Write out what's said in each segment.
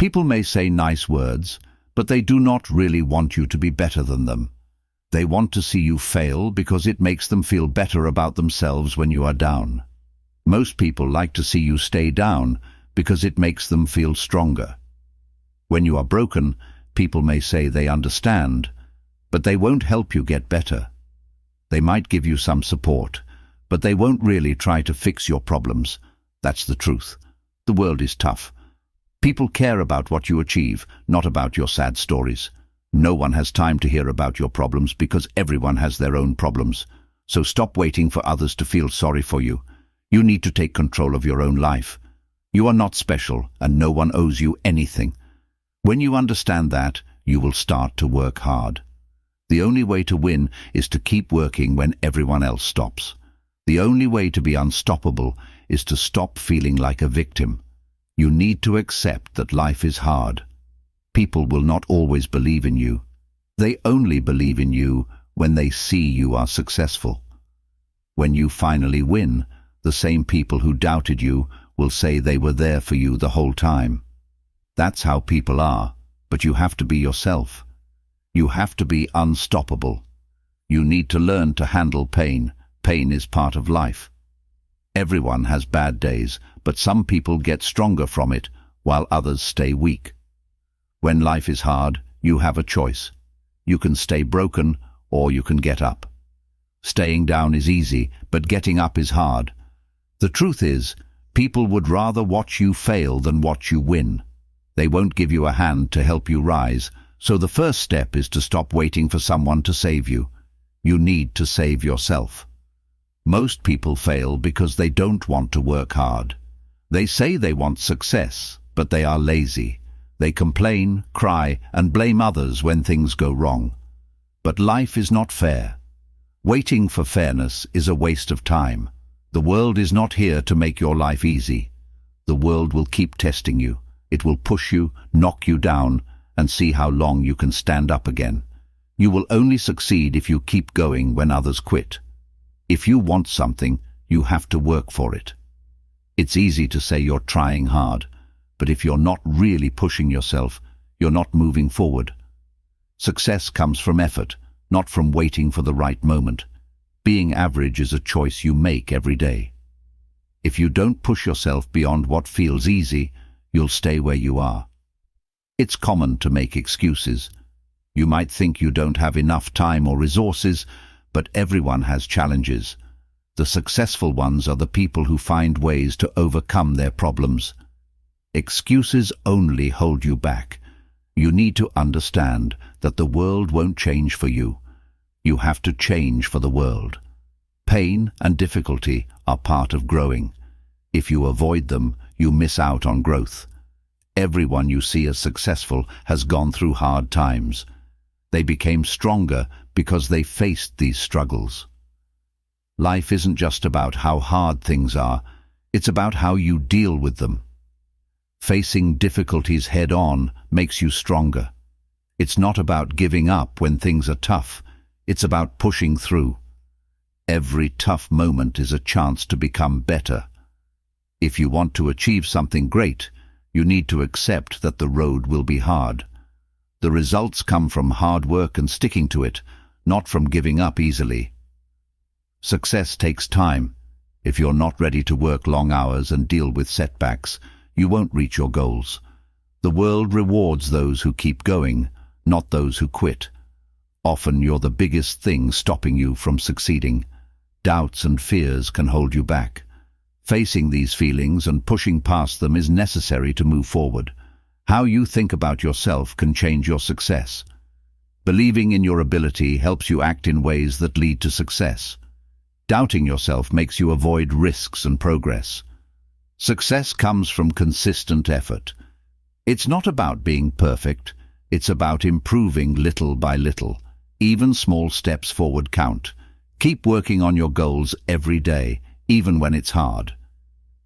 People may say nice words, but they do not really want you to be better than them. They want to see you fail because it makes them feel better about themselves when you are down. Most people like to see you stay down because it makes them feel stronger. When you are broken, people may say they understand, but they won't help you get better. They might give you some support, but they won't really try to fix your problems. That's the truth. The world is tough. People care about what you achieve, not about your sad stories. No one has time to hear about your problems because everyone has their own problems. So stop waiting for others to feel sorry for you. You need to take control of your own life. You are not special, and no one owes you anything. When you understand that, you will start to work hard. The only way to win is to keep working when everyone else stops. The only way to be unstoppable is to stop feeling like a victim. You need to accept that life is hard. People will not always believe in you. They only believe in you when they see you are successful. When you finally win, the same people who doubted you will say they were there for you the whole time. That's how people are, but you have to be yourself. You have to be unstoppable. You need to learn to handle pain. Pain is part of life. Everyone has bad days, but some people get stronger from it, while others stay weak. When life is hard, you have a choice. You can stay broken, or you can get up. Staying down is easy, but getting up is hard. The truth is, people would rather watch you fail than watch you win. They won't give you a hand to help you rise, so the first step is to stop waiting for someone to save you. You need to save yourself. Most people fail because they don't want to work hard. They say they want success, but they are lazy. They complain, cry, and blame others when things go wrong. But life is not fair. Waiting for fairness is a waste of time. The world is not here to make your life easy. The world will keep testing you. It will push you, knock you down, and see how long you can stand up again. You will only succeed if you keep going when others quit. If you want something, you have to work for it. It's easy to say you're trying hard, but if you're not really pushing yourself, you're not moving forward. Success comes from effort, not from waiting for the right moment. Being average is a choice you make every day. If you don't push yourself beyond what feels easy, you'll stay where you are. It's common to make excuses. You might think you don't have enough time or resources, but everyone has challenges. The successful ones are the people who find ways to overcome their problems. Excuses only hold you back. You need to understand that the world won't change for you. You have to change for the world. Pain and difficulty are part of growing. If you avoid them, you miss out on growth. Everyone you see as successful has gone through hard times. They became stronger because they faced these struggles. Life isn't just about how hard things are, it's about how you deal with them. Facing difficulties head-on makes you stronger. It's not about giving up when things are tough, it's about pushing through. Every tough moment is a chance to become better. If you want to achieve something great, you need to accept that the road will be hard. The results come from hard work and sticking to it, not from giving up easily. Success takes time. If you're not ready to work long hours and deal with setbacks, you won't reach your goals. The world rewards those who keep going, not those who quit. Often you're the biggest thing stopping you from succeeding. Doubts and fears can hold you back. Facing these feelings and pushing past them is necessary to move forward. How you think about yourself can change your success. Believing in your ability helps you act in ways that lead to success. Doubting yourself makes you avoid risks and progress. Success comes from consistent effort. It's not about being perfect, it's about improving little by little. Even small steps forward count. Keep working on your goals every day, even when it's hard.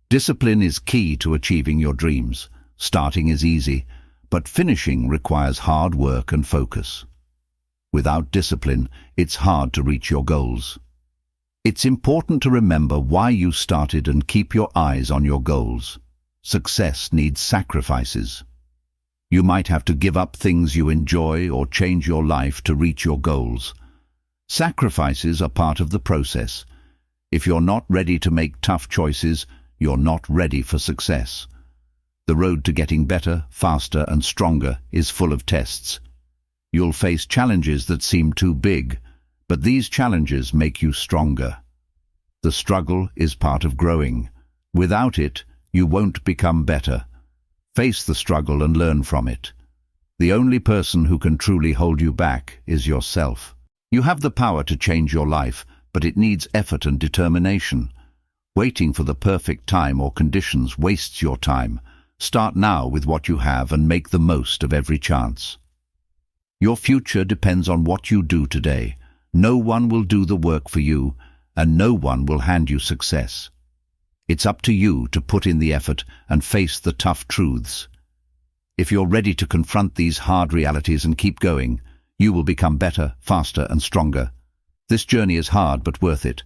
Discipline is key to achieving your dreams. Starting is easy, but finishing requires hard work and focus. Without discipline, it's hard to reach your goals. It's important to remember why you started and keep your eyes on your goals. Success needs sacrifices. You might have to give up things you enjoy or change your life to reach your goals. Sacrifices are part of the process. If you're not ready to make tough choices, you're not ready for success. The road to getting better, faster, and stronger is full of tests. You'll face challenges that seem too big, but these challenges make you stronger. The struggle is part of growing. Without it, you won't become better. Face the struggle and learn from it. The only person who can truly hold you back is yourself. You have the power to change your life, but it needs effort and determination. Waiting for the perfect time or conditions wastes your time. Start now with what you have and make the most of every chance. Your future depends on what you do today. No one will do the work for you, and no one will hand you success. It's up to you to put in the effort and face the tough truths. If you're ready to confront these hard realities and keep going, you will become better, faster, and stronger. This journey is hard but worth it.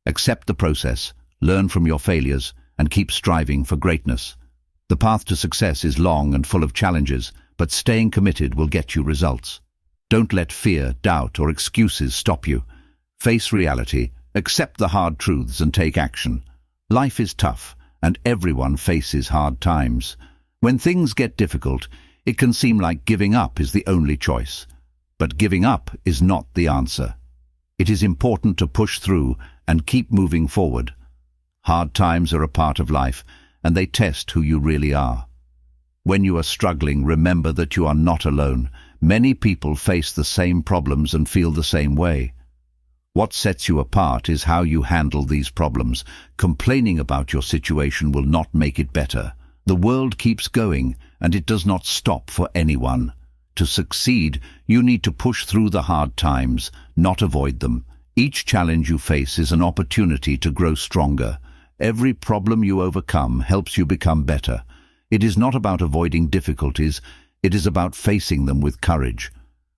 Accept the process, learn from your failures, and keep striving for greatness. The path to success is long and full of challenges, but staying committed will get you results. Don't let fear, doubt, or excuses stop you. Face reality, accept the hard truths, and take action. Life is tough, and everyone faces hard times. When things get difficult, it can seem like giving up is the only choice. But giving up is not the answer. It is important to push through and keep moving forward. Hard times are a part of life, and they test who you really are. When you are struggling, remember that you are not alone. Many people face the same problems and feel the same way. What sets you apart is how you handle these problems. Complaining about your situation will not make it better. The world keeps going, and it does not stop for anyone. To succeed, you need to push through the hard times, not avoid them. Each challenge you face is an opportunity to grow stronger. Every problem you overcome helps you become better. It is not about avoiding difficulties, it is about facing them with courage.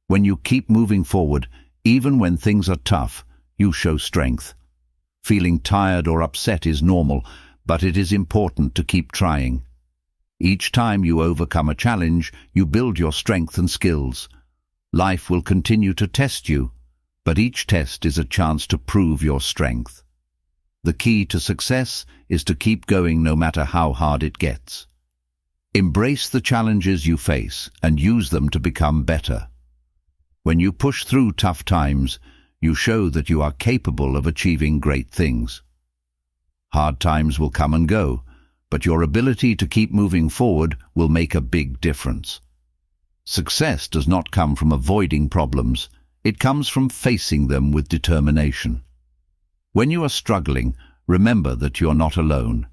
When you keep moving forward, even when things are tough, you show strength. Feeling tired or upset is normal, but it is important to keep trying. Each time you overcome a challenge, you build your strength and skills. Life will continue to test you, but each test is a chance to prove your strength. The key to success is to keep going no matter how hard it gets. Embrace the challenges you face and use them to become better. When you push through tough times, you show that you are capable of achieving great things. Hard times will come and go, but your ability to keep moving forward will make a big difference. Success does not come from avoiding problems, it comes from facing them with determination. When you are struggling, remember that you're not alone.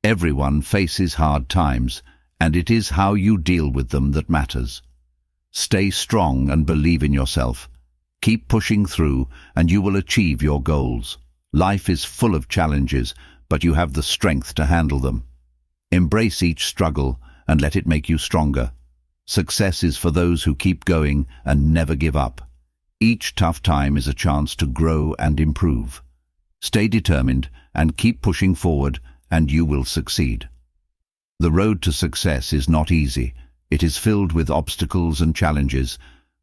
Everyone faces hard times, and it is how you deal with them that matters. Stay strong and believe in yourself. Keep pushing through, and you will achieve your goals. Life is full of challenges, but you have the strength to handle them. Embrace each struggle and let it make you stronger. Success is for those who keep going and never give up. Each tough time is a chance to grow and improve. Stay determined and keep pushing forward, and you will succeed. The road to success is not easy. It is filled with obstacles and challenges,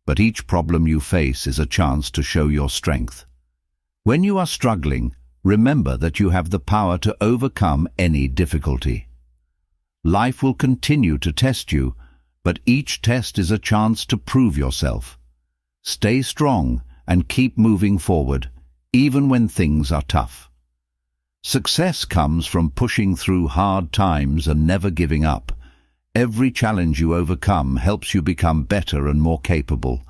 but each problem you face is a chance to show your strength. When you are struggling, remember that you have the power to overcome any difficulty. Life will continue to test you, but each test is a chance to prove yourself. Stay strong and keep moving forward, even when things are tough. Success comes from pushing through hard times and never giving up. Every challenge you overcome helps you become better and more capable.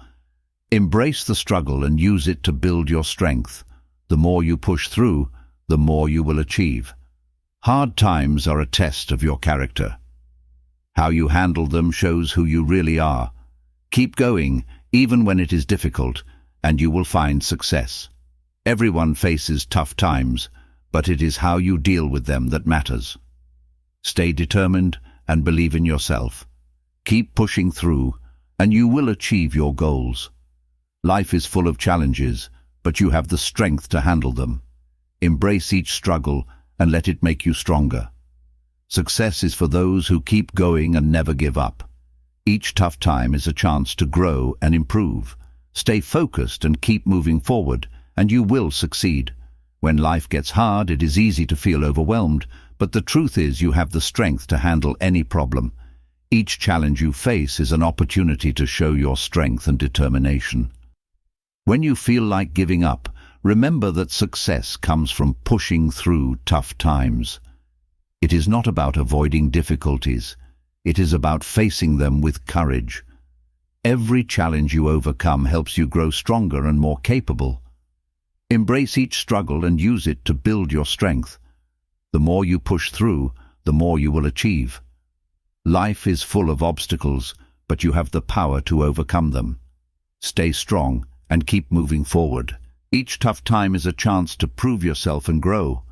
Embrace the struggle and use it to build your strength. The more you push through, the more you will achieve. Hard times are a test of your character. How you handle them shows who you really are. Keep going, even when it is difficult, and you will find success. Everyone faces tough times, but it is how you deal with them that matters. Stay determined and believe in yourself. Keep pushing through, and you will achieve your goals. Life is full of challenges, but you have the strength to handle them. Embrace each struggle and let it make you stronger. Success is for those who keep going and never give up. Each tough time is a chance to grow and improve. Stay focused and keep moving forward, and you will succeed. When life gets hard, it is easy to feel overwhelmed, but the truth is you have the strength to handle any problem. Each challenge you face is an opportunity to show your strength and determination. When you feel like giving up, remember that success comes from pushing through tough times. It is not about avoiding difficulties. It is about facing them with courage. Every challenge you overcome helps you grow stronger and more capable. Embrace each struggle and use it to build your strength. The more you push through, the more you will achieve. Life is full of obstacles, but you have the power to overcome them. Stay strong and keep moving forward. Each tough time is a chance to prove yourself and grow.